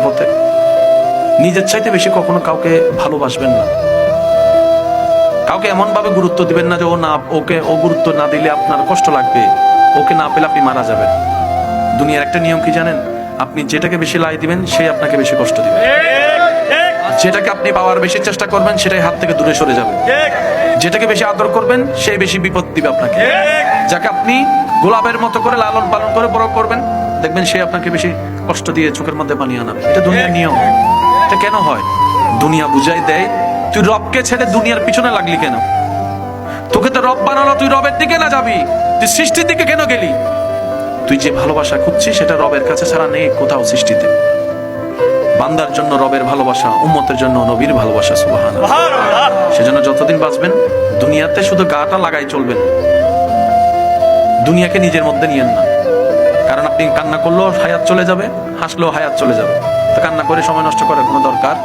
পথে। নিজের চাইতে বেশি কখনো কাউকে ভালোবাসবেন না। কাউকে এমন ভাবে গুরুত্ব দিবেন না যে ও গুরুত্ব না দিলে আপনার কষ্ট লাগবে, ওকে না পেলে আপনি মারা যাবেন। দুনিয়ার একটা নিয়ম কি জানেন? আপনি যেটাকে বেশি লাই দিবেন সে আপনাকে বেশি কষ্ট দিবে। যেটাকে আপনি পাওয়ার বেশি চেষ্টা করবেন সেটাই হাত থেকে দূরে সরে যাবে। যেটাকে বেশি আদর করবেন সেই বেশি বিপদ দিবে আপনাকে। যাকে আপনি গোলাপের মতো করে লালন পালন করে বড় করবেন, দেখবেন সে আপনাকে বেশি কষ্ট দিয়ে চোখের মধ্যে পানি আনাবে। এটা দুনিয়ার নিয়ম। এটা কেন হয়? দুনিয়া বুঝাই দেয় তুই রবকে ছেড়ে দুনিয়ার পিছনে লাগলি কেন? তোকে তো রব বানালো, তুই রবের দিকে না যাবি, তুই সৃষ্টির দিকে কেন গেলি? তুই যে ভালোবাসা খুঁজছিস সেটা রবের কাছে ছাড়া নেই কোথাও সৃষ্টিতে। বান্দার জন্য রবের ভালোবাসা, উম্মতের জন্য নবীর ভালোবাসা। সুবহানাল্লাহ। সেজন্য যতদিন বাঁচবেন দুনিয়াতে শুধু গাটা লাগাই চলবেন, দুনিয়াকে নিজের মধ্যে নিয়েন না। কারণ আপনি কান্না করলেও হায়াত চলে যাবে, হাসলেও হায়াত চলে যাবে। তো কান্না করে সময় নষ্ট করার কোনো দরকার